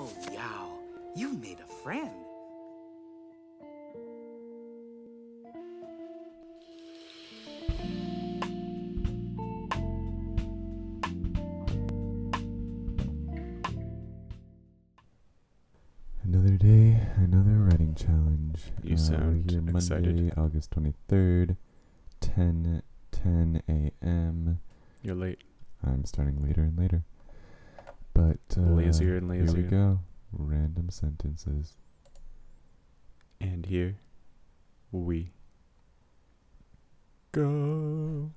Oh, Yao, you made a friend. Another day, another writing challenge. You sound we're here excited. Monday, August 23rd, 10 a.m. You're late. I'm starting later and later. But Lazier and here we lazier. go. Random sentences. And here we go.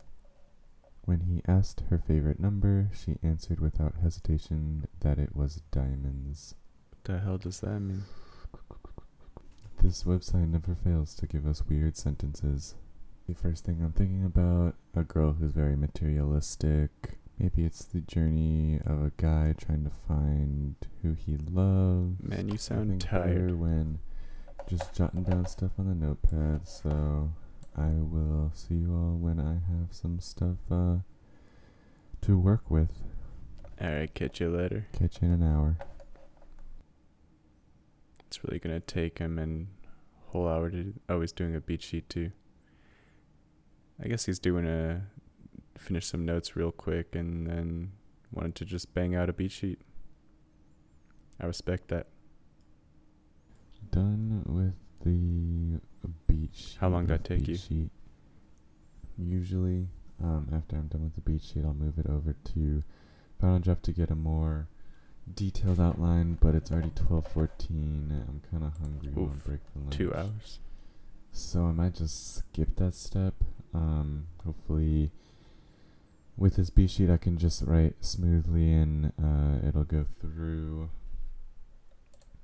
When he asked her favorite number, she answered without hesitation that it was diamonds. What the hell does that mean? This website never fails to give us weird sentences. The first thing I'm thinking about, a girl who's very materialistic. Maybe it's the journey of a guy trying to find who he loves. Man, you I sound think tired. better when just jotting down stuff on the notepad. So I will see you all when I have some stuff to work with. Alright, catch you later. Catch you in an hour. It's really gonna take him a whole hour to... Oh, he's doing a beat sheet too. I guess he's doing finish some notes real quick and then wanted to just bang out a beat sheet. I respect that. Done with the beat sheet. How long did that take beat you? Sheet. Usually, after I'm done with the beat sheet, I'll move it over to Final Draft to get a more detailed outline, but it's already 12:14. I'm kind of hungry. I'll Oof, break for lunch. 2 hours. So I might just skip that step. Hopefully, with this beat sheet, I can just write smoothly and it'll go through.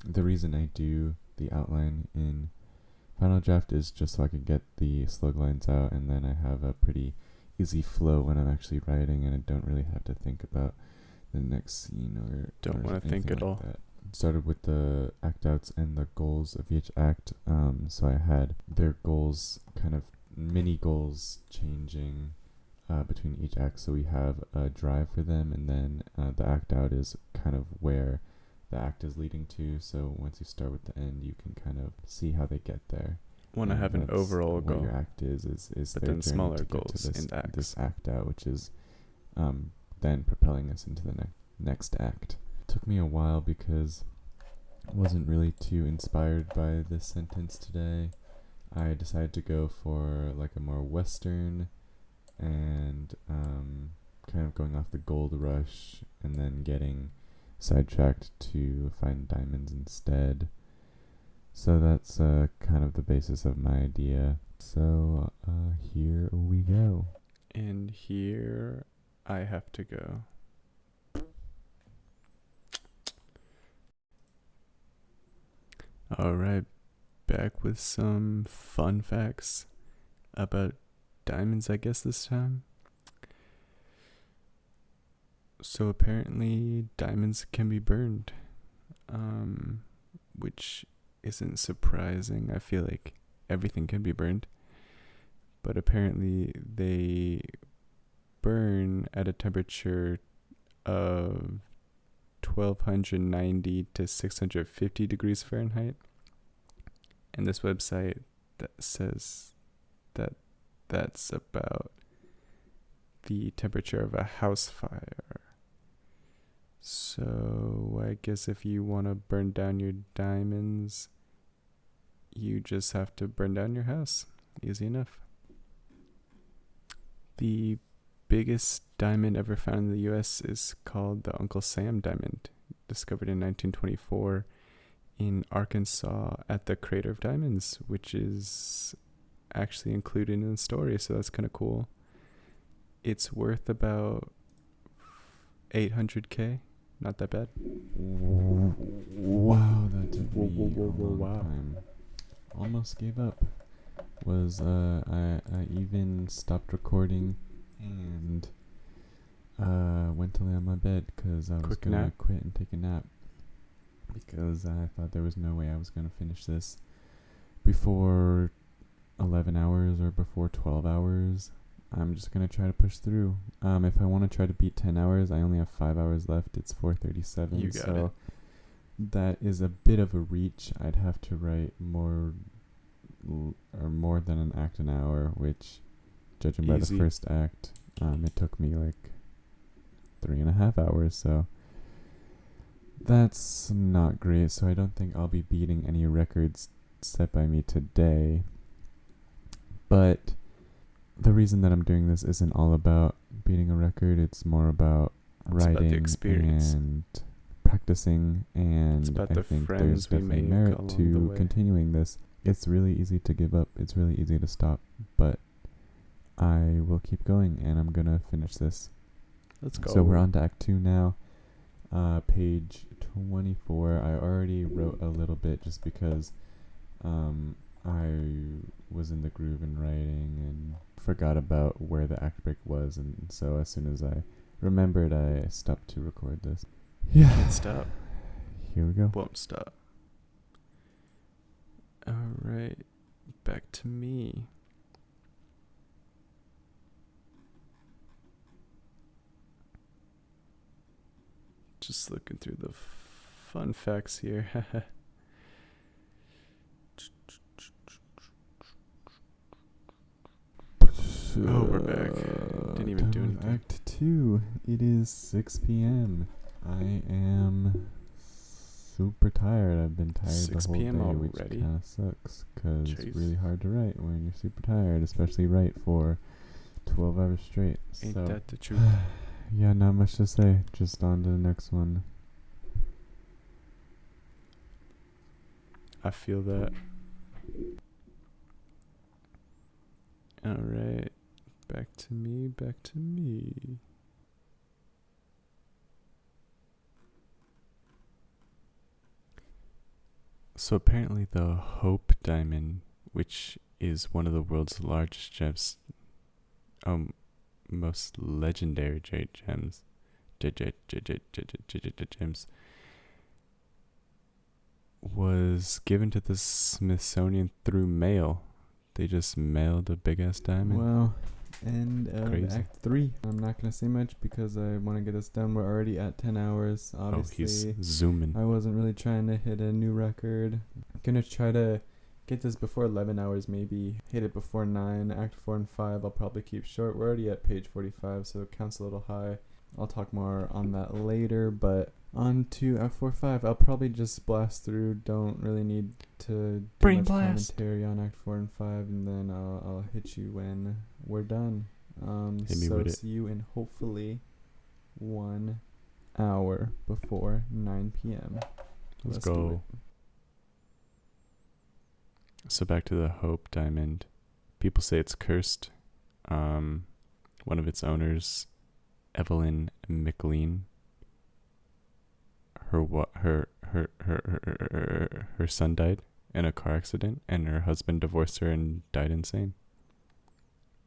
The reason I do the outline in Final Draft is just so I can get the slug lines out, and then I have a pretty easy flow when I'm actually writing, and I don't really have to think about the next scene or Don't want to think at all. That. Started with the act outs and the goals of each act. So I had their goals, kind of mini goals, changing between each act. So we have a drive for them, and then the act out is kind of where the act is leading to. So once you start with the end, you can kind of see how they get there. Want to have an That's overall what goal. your act is But their then journey smaller to get goals to this, in the acts. this act out, which is then propelling us into the next act. Took me a while because I wasn't really too inspired by this sentence today. I decided to go for like a more Western and kind of going off the gold rush and then getting sidetracked to find diamonds instead. So that's kind of the basis of my idea. So here we go. And here I have to go. Alright, back with some fun facts about diamonds, I guess, this time. So apparently diamonds can be burned, which isn't surprising. I feel like everything can be burned, but apparently they burn at a temperature of 1290 to 650 degrees Fahrenheit. And this website that says that that's about the temperature of a house fire. So I guess if you want to burn down your diamonds, you just have to burn down your house. Easy enough. The biggest diamond ever found in the U.S. is called the Uncle Sam diamond, discovered in 1924 in Arkansas at the Crater of Diamonds, which is actually included in the story, so that's kind of cool. It's worth about $800K. Not that bad. Wow, that took me a long Wow. time. Almost gave up. I even stopped recording and went to lay on my bed because I was Quick going to nap? quit and take a nap because I thought there was no way I was going to finish this before 11 hours or before 12 hours. I'm just going to try to push through. If I want to try to beat 10 hours, I only have 5 hours left. It's 4:37. You got so it. that is a bit of a reach. I'd have to write more than an act an hour, which, judging by the Easy. first act, it took me like 3.5 hours, so that's not great. So I don't think I'll be beating any records set by me today. But the reason that I'm doing this isn't all about beating a record. It's more about writing the experience. and practicing, and It's about I the think there's friends we definitely make merit along the to way. continuing this. It's really easy to give up. It's really easy to stop, but I will keep going, and I'm gonna finish this. Let's go. So we're on to Act 2 now. Page 24. I already wrote a little bit just because I was in the groove in writing and forgot about where the act break was, and so as soon as I remembered, I stopped to record this. Yeah. Can't stop. Here we go. Won't stop. Alright. Back to me. Just looking through the fun facts here. Oh, we're back. Didn't even do Done with anything. Act 2. It is 6 p.m. I am super tired. I've been tired 6 the whole p.m. day, which already? kind of sucks because Jeez. it's really hard to write when you're super tired, especially write for 12 hours straight. Ain't So, that the truth? yeah, not much to say. Just on to the next one. I feel that. Alright. Back to me, back to me. So apparently the Hope Diamond, which is one of the world's largest gems, most legendary gems, gems, was given to the Smithsonian through mail. They just mailed a big ass diamond. Wow. End of Crazy. Act 3. I'm not going to say much because I want to get this done. We're already at 10 hours. Obviously, he's zooming. I wasn't really trying to hit a new record. I'm going to try to get this before 11 hours maybe. Hit it before 9. Act 4 and 5 I'll probably keep short. We're already at page 45, so it counts a little high. I'll talk more on that later, but on to Act 4 5. I'll probably just blast through. Don't really need to do Brain much blast. commentary on Act 4 and 5, and then I'll hit you when we're done. Hit me So with it. see you in hopefully 1 hour before 9 p.m. Let's do go. So back to the Hope Diamond. People say it's cursed. One of its owners, Evelyn McLean. Her son died in a car accident, and her husband divorced her and died insane.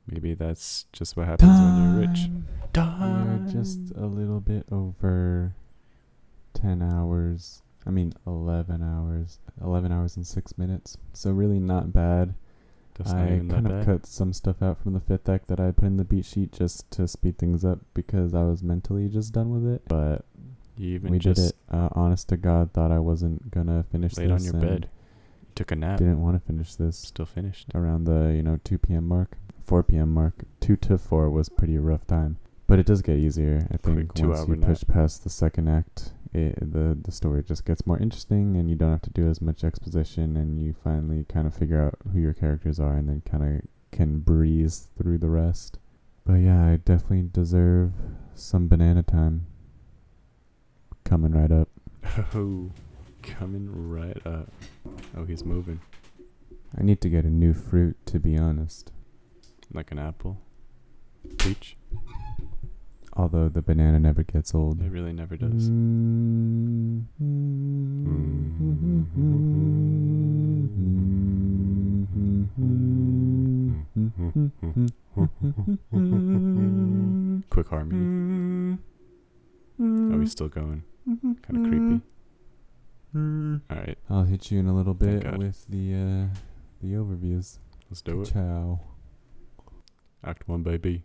Maybe that's just what happens when you're rich. We are just a little bit over 10 hours. 11 hours. 11 hours and 6 minutes. So really not bad. That's not I even that kind of bad. cut some stuff out from the 5th act that I put in the beat sheet just to speed things up because I was mentally just done with it. But You even we did just it. Honest to God, thought I wasn't gonna finish laid this. on your and bed. You took a nap. Didn't want to finish this Still finished. around the 2 p.m. mark, 4 p.m. mark. 2 to 4 was pretty rough time, but it does get easier. I think Quick once 2-hour you push past the second act, the story just gets more interesting, and you don't have to do as much exposition, and you finally kind of figure out who your characters are, and then kind of can breeze through the rest. But yeah, I definitely deserve some banana time. Coming right up. Oh, coming right up. Oh, he's moving. I need to get a new fruit, to be honest. Like an apple. Peach. Although the banana never gets old. It really never does. Quick harmony. Oh, he's still going. Kind of creepy. Alright, I'll hit you in a little Thank bit God. with the overviews. let's do it. Ciao. Act 1, baby.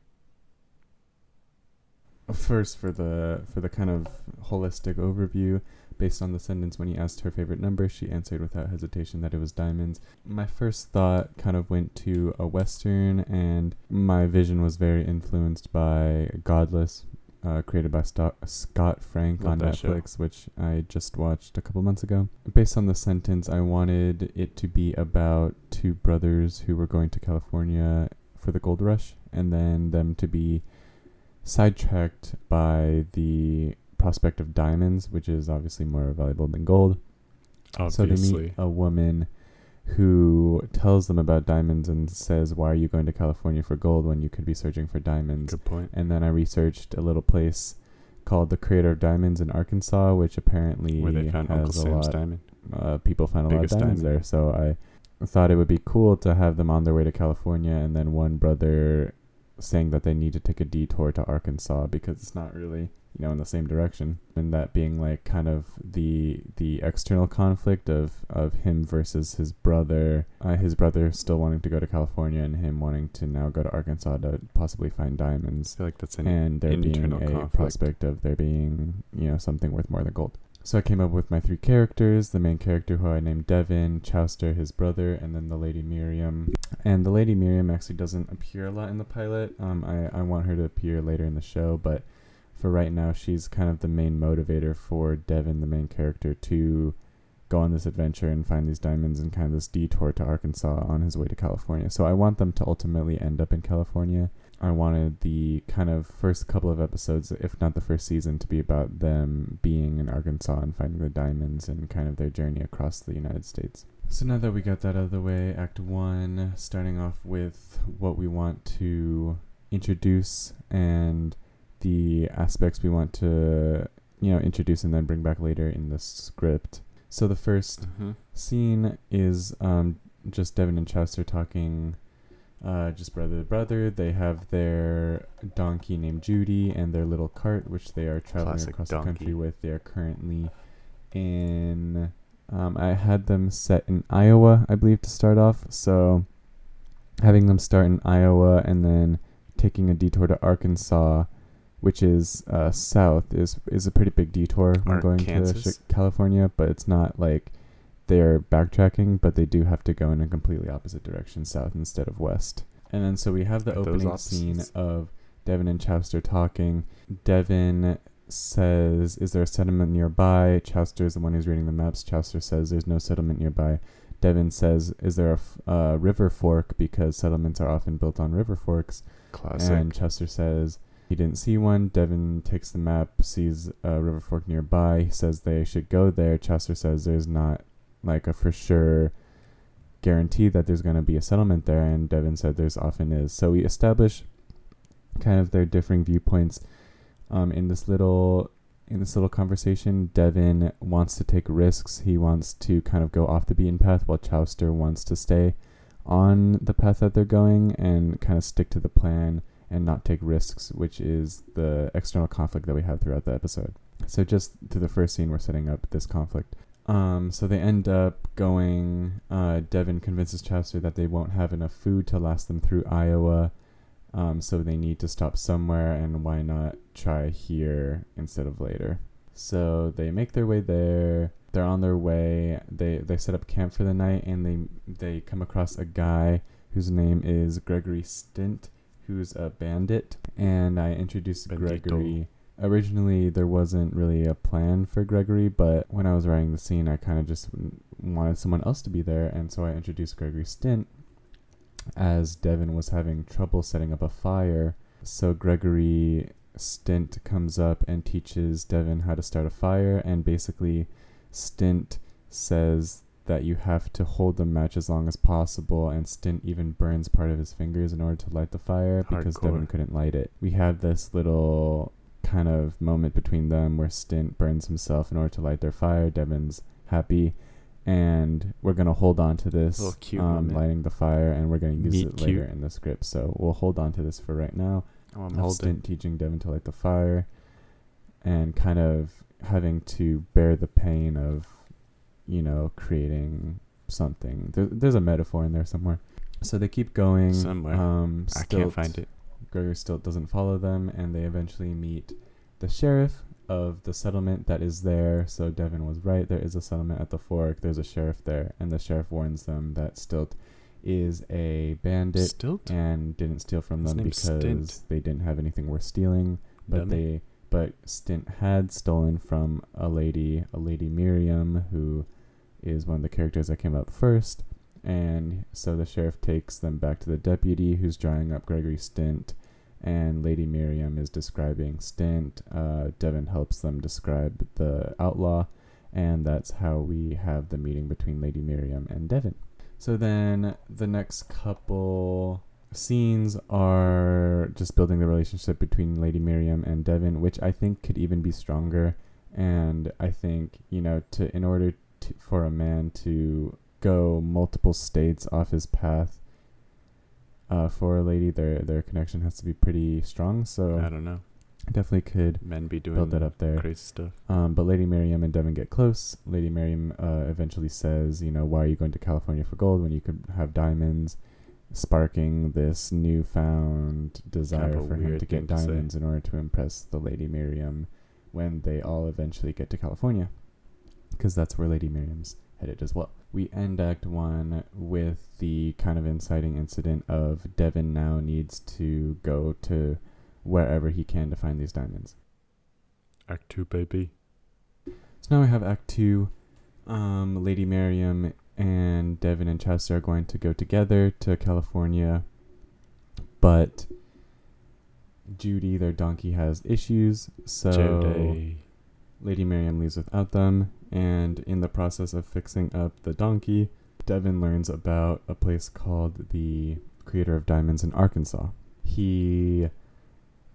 First, for the kind of holistic overview, Based on the sentence, when he asked her favorite number, she answered without hesitation that it was diamonds. My first thought kind of went to a Western, and my vision was very influenced by Godless, created by Scott Frank Love on that Netflix, which I just watched a couple months ago. Based on the sentence, I wanted it to be about two brothers who were going to California for the gold rush, and then them to be sidetracked by the prospect of diamonds, which is obviously more valuable than gold. So they meet a woman who tells them about diamonds and says, why are you going to California for gold when you could be searching for diamonds? Good point. And then I researched a little place called the Creator of Diamonds in Arkansas, which apparently Where they found Uncle has a Sam's lot. diamond. People find a lot of Biggest diamonds diamond. there. So I thought it would be cool to have them on their way to California, and then one brother saying that they need to take a detour to Arkansas because it's not really, in the same direction. And that being like kind of the external conflict of him versus his brother still wanting to go to California and him wanting to now go to Arkansas to possibly find diamonds. I feel like that's an And there being internal a conflict. prospect of there being, something worth more than gold. So I came up with my three characters, the main character who I named Devin, Chowster, his brother, and then the Lady Miriam. And the Lady Miriam actually doesn't appear a lot in the pilot. I want her to appear later in the show, but for right now, she's kind of the main motivator for Devin, the main character, to go on this adventure and find these diamonds and kind of this detour to Arkansas on his way to California. So I want them to ultimately end up in California. I wanted the kind of first couple of episodes, if not the first season, to be about them being in Arkansas and finding the diamonds and kind of their journey across the United States. So now that we got that out of the way, Act 1, starting off with what we want to introduce and the aspects we want to, introduce and then bring back later in the script. So the first scene is just Devin and Chowster talking, just brother to brother. They have their donkey named Judy and their little cart, which they are traveling Classic across donkey. the country with. They are currently in, I had them set in Iowa, I believe, to start off. So having them start in Iowa and then taking a detour to Arkansas, which is south, is a pretty big detour when going to California, but it's not like they're backtracking, but they do have to go in a completely opposite direction, south instead of west. And then so we have the opening scene of Devin and Chowster talking. Devin says, is there a settlement nearby? Chowster is the one who's reading the maps. Chowster says there's no settlement nearby. Devin says, is there a river fork? Because settlements are often built on river forks. Classic. And Chowster says he didn't see one. Devin takes the map, sees a river fork nearby. He says they should go there. Chowster says there's not like a for sure guarantee that there's going to be a settlement there, and Devin said there's often is. So we establish kind of their differing viewpoints in this little conversation. Devin wants to take risks. He wants to kind of go off the beaten path, while Chowster wants to stay on the path that they're going and kind of stick to the plan and not take risks, which is the external conflict that we have throughout the episode. So just through the first scene, we're setting up this conflict. So they end up going, Devin convinces Chowster that they won't have enough food to last them through Iowa, so they need to stop somewhere, and why not try here instead of later. So they make their way there. They're on their way. They set up camp for the night, and they come across a guy whose name is Gregory Stint, who's a bandit. And I introduced Gregory. Originally, there wasn't really a plan for Gregory, but when I was writing the scene, I kind of just wanted someone else to be there, and so I introduced Gregory Stint as Devin was having trouble setting up a fire. So Gregory Stint comes up and teaches Devin how to start a fire, and basically Stint says that you have to hold the match as long as possible, and Stint even burns part of his fingers in order to light the fire because Devin couldn't light it. We have this little kind of moment between them where Stint burns himself in order to light their fire. Devin's happy, and we're going to hold on to this lighting the fire, and we're going to use it later in the script. So we'll hold on to this for right now. Stint teaching Devin to light the fire and kind of having to bear the pain of, creating something. There's a metaphor in there somewhere. So they keep going. Somewhere. I can't find it. Gregory still doesn't follow them, and they eventually meet the sheriff, of the settlement that is there. So Devin was right. There is a settlement at the fork. There's a sheriff there, and the sheriff warns them that Stilt is a bandit Stilt? and didn't steal from His them name's because Stint. they didn't have anything worth stealing. But Stint had stolen from a lady Miriam, who is one of the characters that came up first. And so the sheriff takes them back to the deputy, who's drawing up Gregory Stint, and Lady Miriam is describing Stint. Devin helps them describe the outlaw, and that's how we have the meeting between Lady Miriam and Devin. So then the next couple scenes are just building the relationship between Lady Miriam and Devin, which I think could even be stronger. And I think, in order for a man to go multiple states off his path, for a lady, their connection has to be pretty strong. So I don't know. Definitely could Men be doing build that up there. crazy stuff. But Lady Miriam and Devin get close. Lady Miriam eventually says, why are you going to California for gold when you could have diamonds? Sparking this newfound desire for him to get diamonds in order to impress the Lady Miriam when they all eventually get to California, because that's where Lady Miriam's headed as well. We end Act 1 with the kind of inciting incident of Devin now needs to go to wherever he can to find these diamonds. Act 2, baby. So now we have Act 2. Lady Miriam and Devin and Chester are going to go together to California, but Judy, their donkey, has issues, so Judy. Lady Miriam leaves without them, and in the process of fixing up the donkey, Devin learns about a place called the Creator of Diamonds in Arkansas. He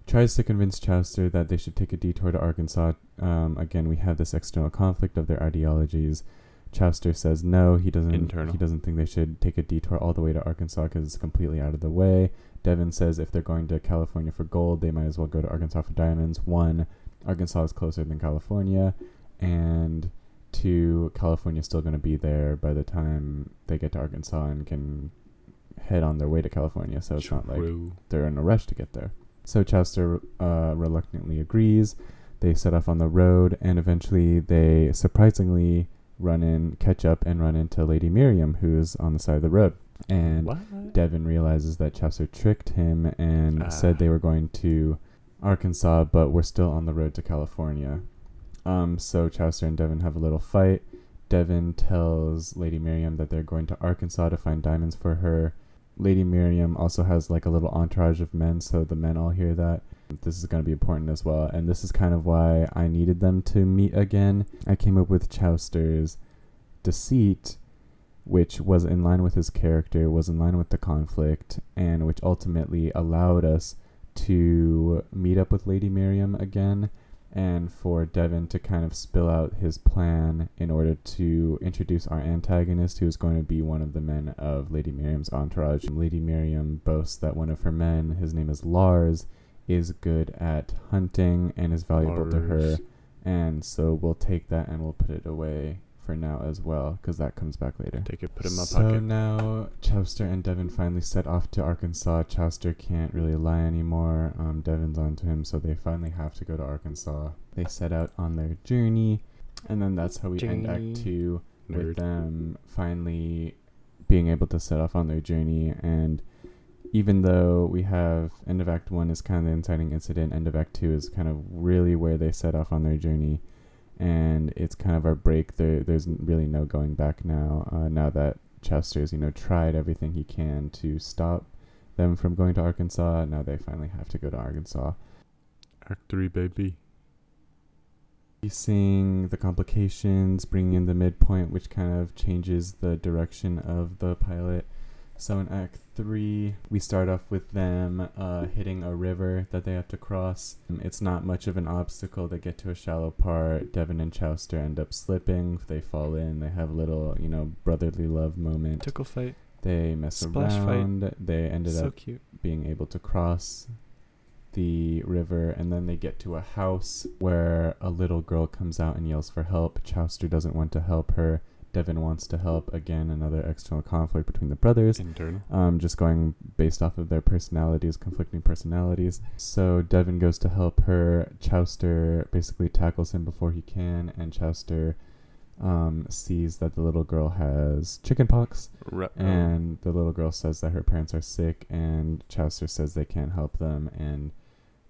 tries to convince Chester that they should take a detour to Arkansas. Again, we have this external conflict of their ideologies. Chester says no, he doesn't think they should take a detour all the way to Arkansas because it's completely out of the way. Devin says if they're going to California for gold, they might as well go to Arkansas for diamonds. 1, Arkansas is closer than California, and 2, California's still going to be there by the time they get to Arkansas and can head on their way to California, so it's not like they're in a rush to get there. So Chester reluctantly agrees. They set off on the road, and eventually they surprisingly catch up and run into Lady Miriam, who's on the side of the road. And Devin realizes that Chester tricked him and said they were going to Arkansas, but we're still on the road to California. So Chester and Devin have a little fight. Devin tells Lady Miriam that they're going to Arkansas to find diamonds for her. Lady Miriam also has like a little entourage of men, so the men all hear that. This is going to be important as well, and this is kind of why I needed them to meet again. I came up with Chester's deceit, which was in line with his character, was in line with the conflict, and which ultimately allowed us to meet up with Lady Miriam again, and for Devin to kind of spill out his plan in order to introduce our antagonist, who is going to be one of the men of Lady Miriam's entourage. Lady Miriam boasts that one of her men, his name is Lars, is good at hunting and is valuable to her, and so we'll take that and we'll put it away for now as well, because that comes back later. Take it, put it in my pocket. So now Chester and Devin finally set off to Arkansas. Chester can't really lie anymore. Devin's onto him, so they finally have to go to Arkansas. They set out on their journey, and then that's how we end Act 2 with them finally being able to set off on their journey. And even though we have end of Act 1 is kind of the inciting incident, end of Act 2 is kind of really where they set off on their journey. And it's kind of our break. There's really no going back now. Now that Chester's, tried everything he can to stop them from going to Arkansas, now they finally have to go to Arkansas. Act 3, baby. Seeing the complications, bringing in the midpoint, which kind of changes the direction of the pilot. So in Act 3, we start off with them hitting a river that they have to cross. It's not much of an obstacle. They get to a shallow part. Devin and Chester end up slipping. They fall in. They have a little, brotherly love moment. Tickle fight. They mess Splash around. Fight. They ended so up cute. being able to cross the river, and then they get to a house where a little girl comes out and yells for help. Chester doesn't want to help her. Devin wants to help. Again, another external conflict between the brothers. Internal. Just going based off of their personalities, conflicting personalities. So Devin goes to help her. Chowster basically tackles him before he can, and Chowster sees that the little girl has chickenpox, and the little girl says that her parents are sick, and Chowster says they can't help them, and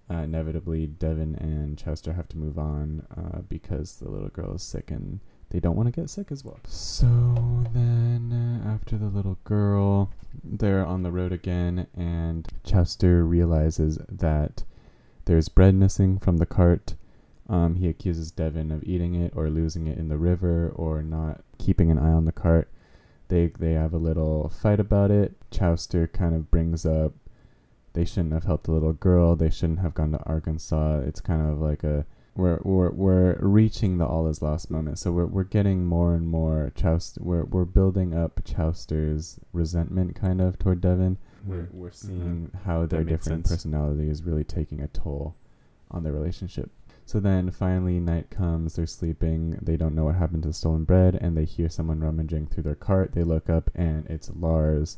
inevitably Devin and Chowster have to move on because the little girl is sick and they don't want to get sick as well. So then after the little girl, they're on the road again, and Chowster realizes that there's bread missing from the cart. He accuses Devin of eating it or losing it in the river or not keeping an eye on the cart. They have a little fight about it. Chowster kind of brings up they shouldn't have helped the little girl. They shouldn't have gone to Arkansas. It's kind of like we're reaching the all is lost moment. So we're getting more and more Chowster. We're building up Chowster's resentment kind of toward Devin. We're seeing how their different personality is really taking a toll on their relationship. So then finally night comes, they're sleeping, they don't know what happened to the stolen bread, and they hear someone rummaging through their cart. They look up and it's Lars,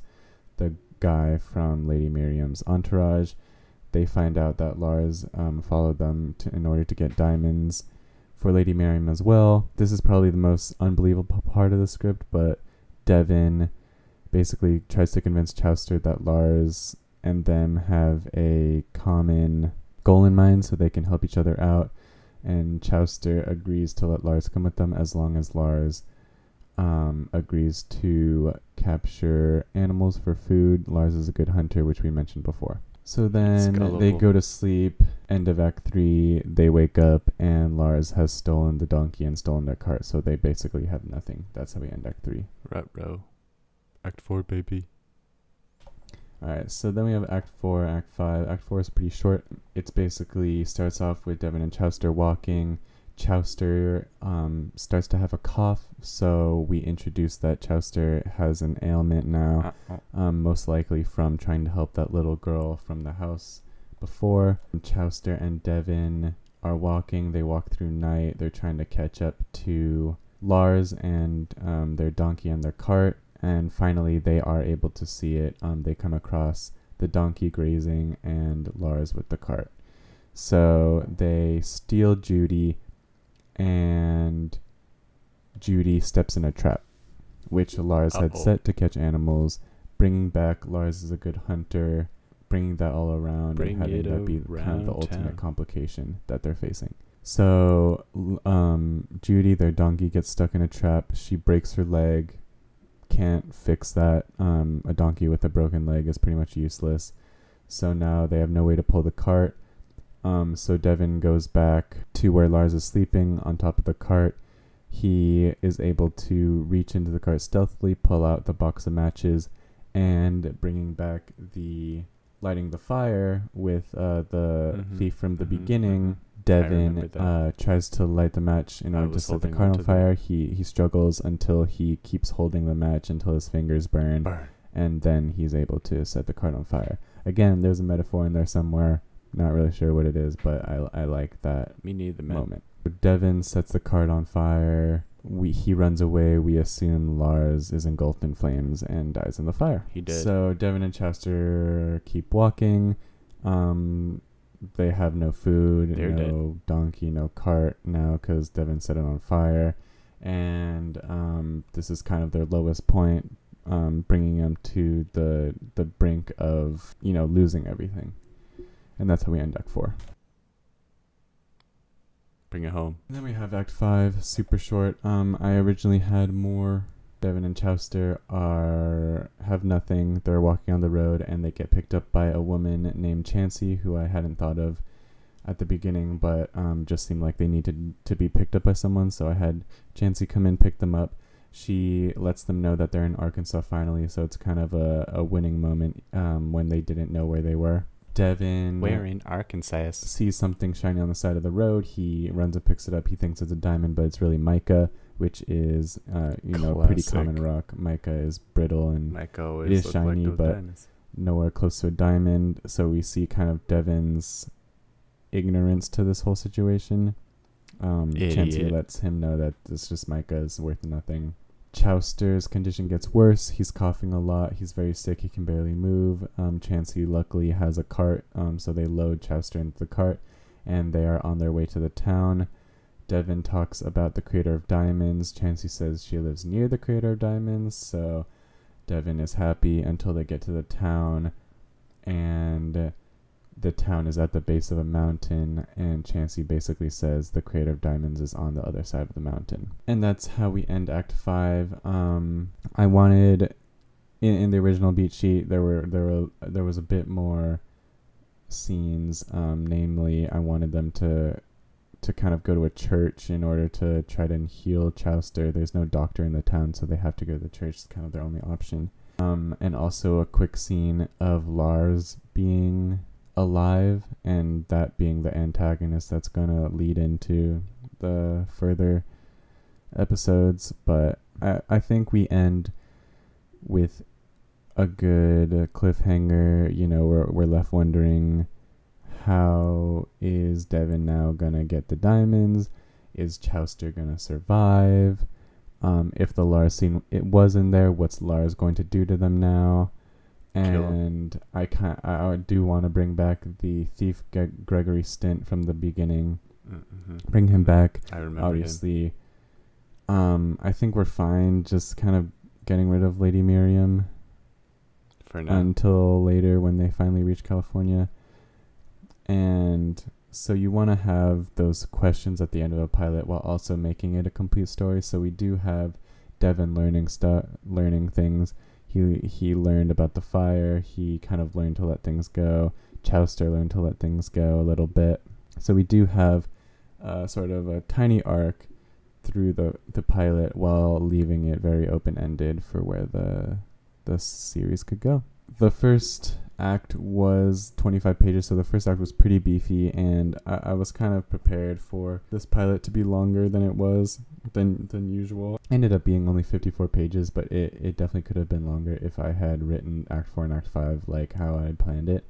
the guy from Lady Miriam's entourage. They find out that Lars followed them in order to get diamonds for Lady Miriam as well. This is probably the most unbelievable part of the script, but Devin basically tries to convince Chowster that Lars and them have a common goal in mind so they can help each other out, and Chowster agrees to let Lars come with them as long as Lars agrees to capture animals for food. Lars is a good hunter, which we mentioned before. So then they go to sleep. End of Act 3, they wake up and Lars has stolen the donkey and stolen their cart, so they basically have nothing. That's how we end Act 3. Right, bro. Act 4, baby. Alright, so then we have Act 4, Act 5. Act 4 is pretty short. It's basically starts off with Devin and Chowster walking. Chowster starts to have a cough, so we introduce that Chowster has an ailment now, most likely from trying to help that little girl from the house before. Chowster and Devin are walking. They walk through night. They're trying to catch up to Lars and their donkey and their cart. And finally, they are able to see it. They come across the donkey grazing and Lars with the cart. So they steal Judy, and Judy steps in a trap, which Lars had set to catch animals. Bringing back Lars is a good hunter, bringing that all around and having that be kind of the ultimate complication that they're facing. So Judy, their donkey, gets stuck in a trap. She breaks her leg. Can't fix that. A donkey with a broken leg is pretty much useless. So now they have no way to pull the cart. So Devin goes back to where Lars is sleeping on top of the cart. He is able to reach into the cart stealthily, pull out the box of matches, and bringing back lighting the fire with the thief from the beginning. Devin tries to light the match in order to set the cart on fire. He struggles until he keeps holding the match until his fingers burn. And then he's able to set the cart on fire. Again, there's a metaphor in there somewhere. Not really sure what it is, but I like that moment. Devin sets the cart on fire. He runs away. We assume Lars is engulfed in flames and dies in the fire. He did. So Devin and Chowster keep walking. They have no food, no dead. Donkey, no cart now because Devin set it on fire. And this is kind of their lowest point, bringing them to the brink of, losing everything. And that's how we end Act 4. Bring it home. And then we have Act 5, super short. I originally had more. Devin and Chowster have nothing. They're walking on the road and they get picked up by a woman named Chansey, who I hadn't thought of at the beginning, but just seemed like they needed to be picked up by someone. So I had Chansey come in, pick them up. She lets them know that they're in Arkansas finally, so it's kind of a winning moment when they didn't know where they were. Devin, where in Arkansas, sees something shiny on the side of the road. He runs and picks it up. He thinks it's a diamond, but it's really mica, which is pretty common rock. Mica is brittle and it is shiny, but diamonds. Nowhere close to a diamond. So we see kind of Devin's ignorance to this whole situation. Chansey lets him know that this just mica is worth nothing. Chowster's condition gets worse. He's coughing a lot. He's very sick. He can barely move. Chansey luckily has a cart, so they load Chowster into the cart, and they are on their way to the town. Devin talks about the creator of diamonds. Chansey says she lives near the creator of diamonds, so Devin is happy until they get to the town, and the town is at the base of a mountain, and Chansey basically says the creator of diamonds is on the other side of the mountain. And that's how we end Act 5. I wanted, in the original beat sheet, there was a bit more scenes. Namely, I wanted them to kind of go to a church in order to try to heal Chowster. There's no doctor in the town, so they have to go to the church. It's kind of their only option. And also a quick scene of Lars being alive, and that being the antagonist that's gonna lead into the further episodes. But I think we end with a good cliffhanger. We're left wondering, how is Devin now gonna get the diamonds? Is Chowster gonna survive? If the Lars scene it was in there, what's Lars going to do to them now? And I do want to bring back the thief Gregory Stint from the beginning. Mm-hmm. Bring him back. I remember obviously him. I think we're fine just kind of getting rid of Lady Miriam for now until later when they finally reach California. And so you want to have those questions at the end of a pilot while also making it a complete story. So we do have Devin learning things. He learned about the fire. He kind of learned to let things go. Chowster learned to let things go a little bit. So we do have sort of a tiny arc through the pilot while leaving it very open-ended for where the series could go. The first act was 25 pages, so the first act was pretty beefy, and I was kind of prepared for this pilot to be longer than it was than usual. Ended up being only 54 pages, but it definitely could have been longer if I had written Act 4 and Act 5 like how I had planned it.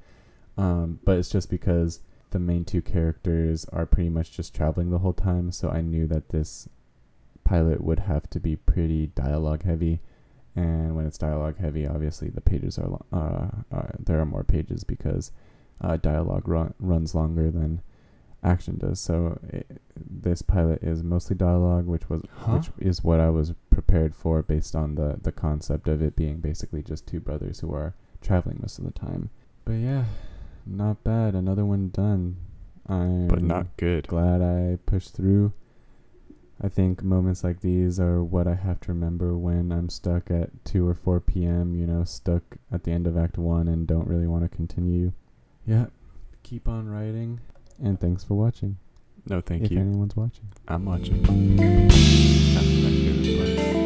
But it's just because the main two characters are pretty much just traveling the whole time, so I knew that this pilot would have to be pretty dialogue heavy. And when it's dialogue heavy, obviously the pages there are more pages because dialogue runs longer than action does. So this pilot is mostly dialogue, which is what I was prepared for based on the concept of it being basically just two brothers who are traveling most of the time. But yeah, not bad. Another one done. But not good. Glad I pushed through. I think moments like these are what I have to remember when I'm stuck at 2 or 4 p.m., stuck at the end of Act 1 and don't really want to continue. Yeah, keep on writing, and thanks for watching. No, thank you. If anyone's watching. I'm watching. That's my favorite part.